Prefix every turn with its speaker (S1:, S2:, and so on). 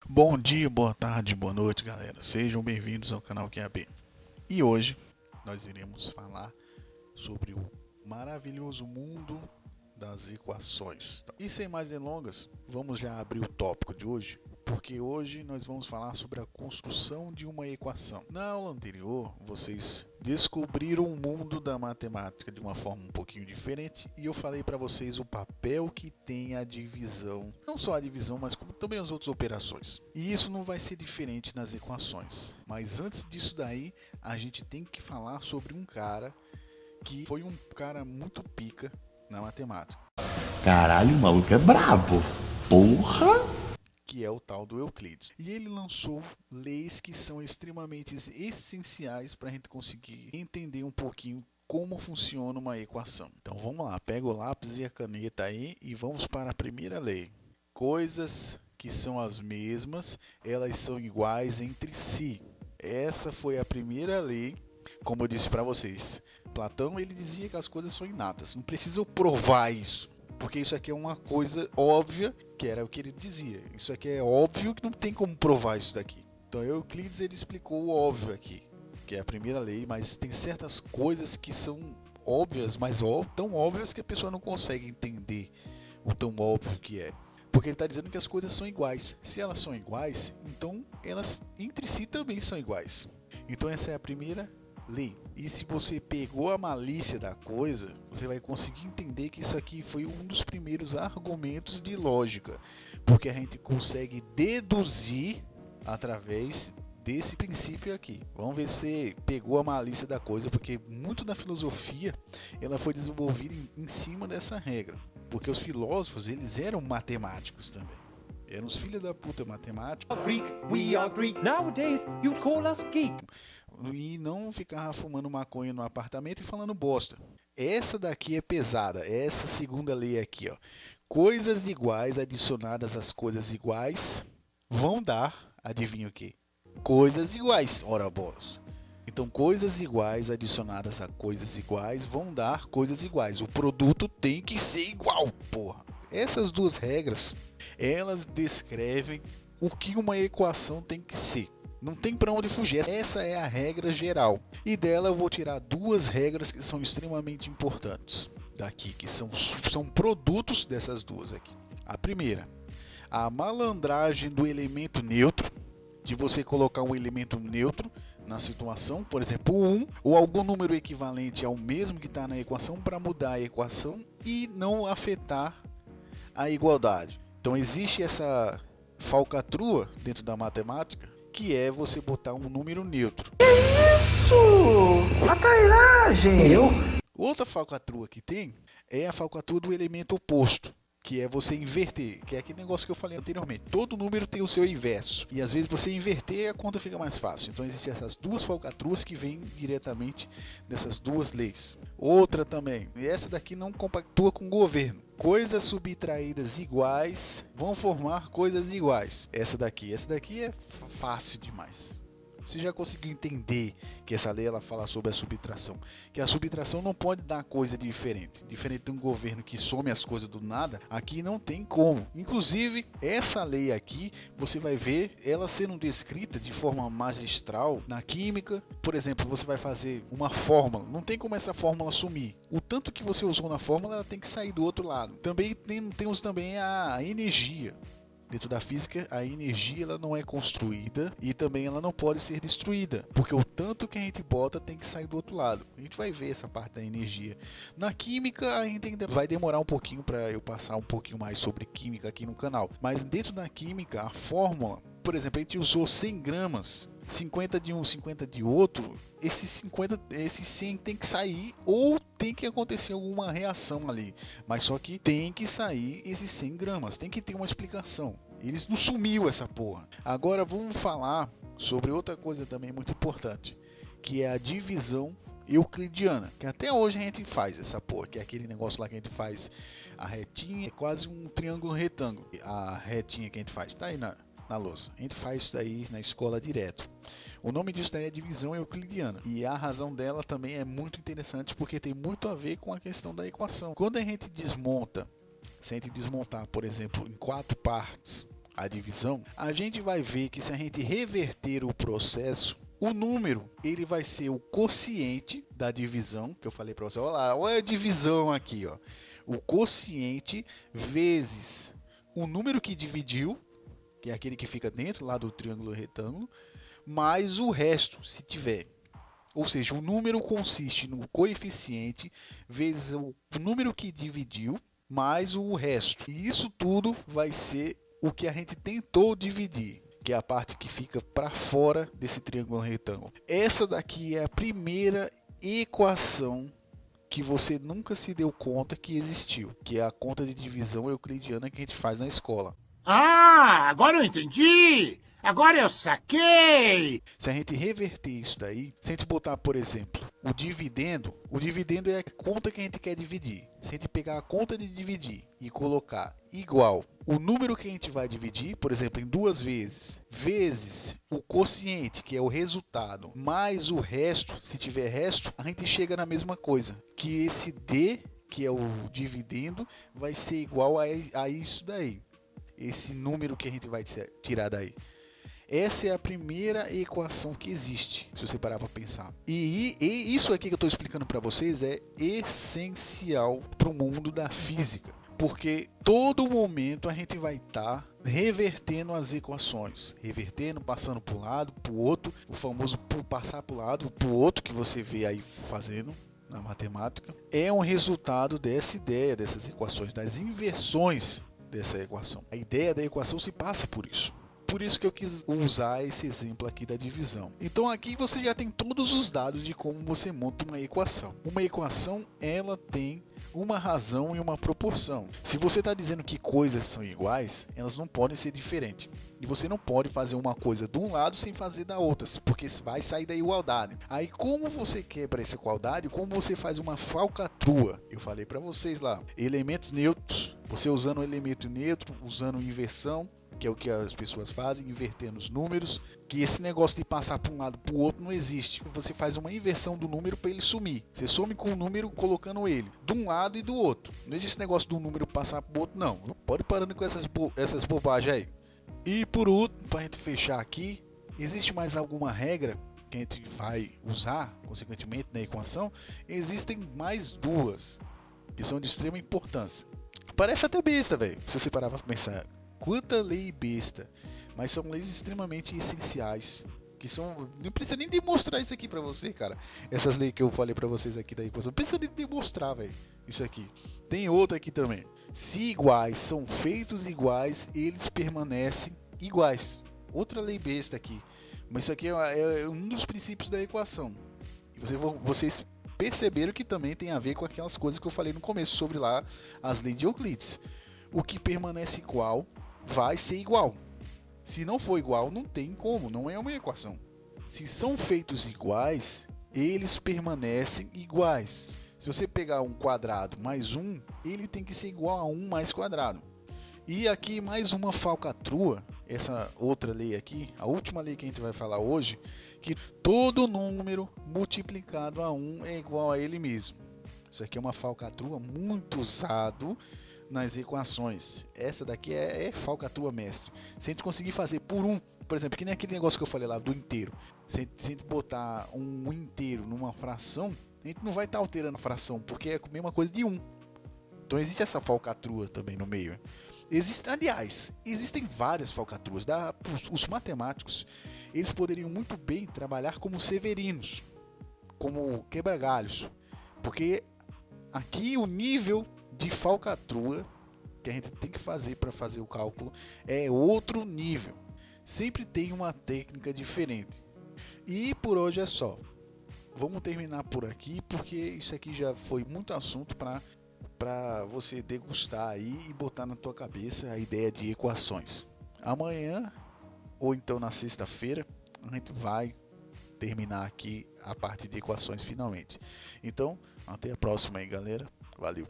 S1: Bom dia, boa tarde, boa noite, galera. Sejam bem-vindos ao canal QAB. E hoje nós iremos falar sobre o maravilhoso mundo das equações. E sem mais delongas, vamos já abrir o tópico de hoje, porque hoje nós vamos falar sobre a construção de uma equação. Na aula anterior, vocês descobriram o mundo da matemática de uma forma um pouquinho diferente e eu falei para vocês o papel que tem a divisão, não só a divisão, mas como também as outras operações. E isso não vai ser diferente nas equações. Mas antes disso daí, a gente tem que falar sobre um cara que foi um cara muito pica na matemática,
S2: Caralho, o maluco é brabo. Porra!
S1: que é o tal do Euclides. E ele lançou leis que são extremamente essenciais para a gente conseguir entender um pouquinho como funciona uma equação. Então vamos lá, pega o lápis e a caneta aí e vamos para a primeira lei. Coisas que são as mesmas, elas são iguais entre si. Essa foi a primeira lei, como eu disse para vocês. Platão ele dizia que as coisas são inatas, não precisa eu provar isso. Porque isso aqui é uma coisa óbvia, que era o que ele dizia. Isso aqui é óbvio que não tem como provar isso daqui. Então Euclides ele explicou o óbvio aqui, que é a primeira lei, mas tem certas coisas que são óbvias, mas tão óbvias que a pessoa não consegue entender o tão óbvio que é. Porque ele está dizendo que as coisas são iguais. Se elas são iguais, então elas entre si também são iguais. Então essa é a primeira lei. E se você pegou a malícia da coisa, você vai conseguir entender que isso aqui foi um dos primeiros argumentos de lógica, porque a gente consegue deduzir através desse princípio aqui. Vamos ver se você pegou a malícia da coisa, porque muito da filosofia ela foi desenvolvida em cima dessa regra, porque os filósofos eles eram matemáticos também. Eram os filhos da puta matemáticos.
S3: Greek, we are Greek. Nowadays, you'd call us geek.
S1: E não ficar fumando maconha no apartamento e falando bosta. Essa daqui é pesada, essa segunda lei aqui, ó. Coisas iguais adicionadas às coisas iguais vão dar, adivinha o quê? Coisas iguais, ora bolas. Então, coisas iguais adicionadas a coisas iguais vão dar coisas iguais. O produto tem que ser igual, porra. Essas duas regras, elas descrevem o que uma equação tem que ser. Não tem para onde fugir. Essa é a regra geral. E dela eu vou tirar duas regras que são extremamente importantes daqui, que são produtos dessas duas aqui. A primeira, a malandragem do elemento neutro, de você colocar um elemento neutro na situação, por exemplo, 1 ou algum número equivalente ao mesmo que está na equação para mudar a equação e não afetar a igualdade. Então existe essa falcatrua dentro da matemática, que é você botar um número neutro.
S2: Isso! A trairagem!
S1: Outra falcatrua que tem é a falcatrua do elemento oposto, que é você inverter, que é aquele negócio que eu falei anteriormente. Todo número tem o seu inverso, e às vezes você inverter a conta fica mais fácil. Então existem essas duas falcatruas que vêm diretamente dessas duas leis. Outra também, e essa daqui não compactua com o governo. Coisas subtraídas iguais vão formar coisas iguais. Essa daqui é fácil demais. Você já conseguiu entender que essa lei ela fala sobre a subtração? Que a subtração não pode dar coisa diferente. Diferente de um governo que some as coisas do nada, aqui não tem como. Inclusive, essa lei aqui, você vai ver ela sendo descrita de forma magistral na química. Por exemplo, você vai fazer uma fórmula. Não tem como essa fórmula sumir. O tanto que você usou na fórmula, ela tem que sair do outro lado. Também temos também a energia. Dentro da física, a energia ela não é construída e também ela não pode ser destruída, porque o tanto que a gente bota tem que sair do outro lado. A gente vai ver essa parte da energia. Na química, a gente ainda vai demorar um pouquinho para eu passar um pouquinho mais sobre química aqui no canal. Mas dentro da química, a fórmula, por exemplo, a gente usou 100 gramas, 50 de um, 50 de outro. Esses 100 tem que sair ou tem que acontecer alguma reação ali. Mas só que tem que sair esses 100 gramas. Tem que ter uma explicação. Eles não sumiu essa porra. Agora vamos falar sobre outra coisa também muito importante, que é a divisão euclidiana, que até hoje a gente faz essa porra, que é aquele negócio lá que a gente faz a retinha, é quase um triângulo retângulo. A retinha que a gente faz, tá aí na lousa. A gente faz isso daí na escola direto. O nome disso daí é divisão euclidiana. E a razão dela também é muito interessante porque tem muito a ver com a questão da equação. Quando a gente desmonta, se a gente desmontar, por exemplo, em 4 partes a divisão, a gente vai ver que se a gente reverter o processo, o número ele vai ser o quociente da divisão, que eu falei para você. Olha lá, olha a divisão aqui, ó. O quociente vezes o número que dividiu, que é aquele que fica dentro lá do triângulo retângulo, mais o resto, se tiver. Ou seja, o número consiste no coeficiente vezes o número que dividiu mais o resto. E isso tudo vai ser o que a gente tentou dividir, que é a parte que fica para fora desse triângulo retângulo. Essa daqui é a primeira equação que você nunca se deu conta que existiu, que é a conta de divisão euclidiana que a gente faz na escola.
S4: Ah, agora eu entendi! Agora eu saquei!
S1: Se a gente reverter isso daí, se a gente botar, por exemplo, o dividendo é a conta que a gente quer dividir. Se a gente pegar a conta de dividir e colocar igual o número que a gente vai dividir, por exemplo, em 2 vezes, vezes o quociente, que é o resultado, mais o resto, se tiver resto, a gente chega na mesma coisa, que esse D, que é o dividendo, vai ser igual a isso daí. Esse número que a gente vai tirar daí. Essa é a primeira equação que existe, se você parar para pensar. E isso aqui que eu estou explicando para vocês é essencial para o mundo da física, porque todo momento a gente vai estar revertendo as equações, revertendo, passando para um lado, para o outro, o famoso passar para o lado, para o outro que você vê aí fazendo na matemática, é um resultado dessa ideia, dessas equações, das inversões dessa equação. A ideia da equação se passa por isso. Por isso que eu quis usar esse exemplo aqui da divisão. Então aqui você já tem todos os dados de como você monta uma equação. Uma equação, ela tem uma razão e uma proporção. Se você está dizendo que coisas são iguais, elas não podem ser diferentes. E você não pode fazer uma coisa de um lado sem fazer da outra, porque vai sair da igualdade. Aí como você quebra essa igualdade, como você faz uma falcatrua? Eu falei para vocês lá, elementos neutros, você usando o elemento neutro, usando inversão, que é o que as pessoas fazem, invertendo os números, que esse negócio de passar para um lado para o outro não existe. Você faz uma inversão do número para ele sumir. Você some com o número colocando ele de um lado e do outro. Não existe negócio do número passar para o outro, não. Pode parando com essas bobagens aí. E por último, para a gente fechar aqui, existe mais alguma regra que a gente vai usar, consequentemente, na equação? Existem mais 2, que são de extrema importância. Parece até besta, velho, se você parar para pensar. Quanta lei besta, mas são leis extremamente essenciais, que são, não precisa nem demonstrar isso aqui pra você, cara. Essas leis que eu falei pra vocês aqui da equação, não precisa nem demonstrar, velho, isso aqui. Tem outra aqui também. Se iguais são feitos iguais, eles permanecem iguais. Outra lei besta aqui, mas isso aqui é um dos princípios da equação. E vocês perceberam que também tem a ver com aquelas coisas que eu falei no começo sobre lá as leis de Euclides. O que permanece igual vai ser igual. Se não for igual, não tem como, não é uma equação. Se são feitos iguais, eles permanecem iguais. Se você pegar um quadrado mais 1, ele tem que ser igual a 1 mais quadrado. E aqui mais uma falcatrua, essa outra lei aqui, a última lei que a gente vai falar hoje, que todo número multiplicado a 1 é igual a ele mesmo. Isso aqui é uma falcatrua muito usado nas equações. Essa daqui é falcatrua mestre. Se a gente conseguir fazer por 1, por exemplo, que nem aquele negócio que eu falei lá do inteiro. Se a gente botar um inteiro numa fração, a gente não vai estar alterando a fração, porque é a mesma coisa de 1. Então existe essa falcatrua também no meio. Existem várias falcatruas. Os matemáticos, eles poderiam muito bem trabalhar como severinos, como quebra-galhos, porque aqui o nível de falcatrua que a gente tem que fazer para fazer o cálculo é outro nível. Sempre tem uma técnica diferente. E por hoje é só. Vamos terminar por aqui, porque isso aqui já foi muito assunto para você degustar aí e botar na tua cabeça a ideia de equações. Amanhã, ou então na sexta-feira, a gente vai terminar aqui a parte de equações finalmente. Então, até a próxima aí, galera. Valeu!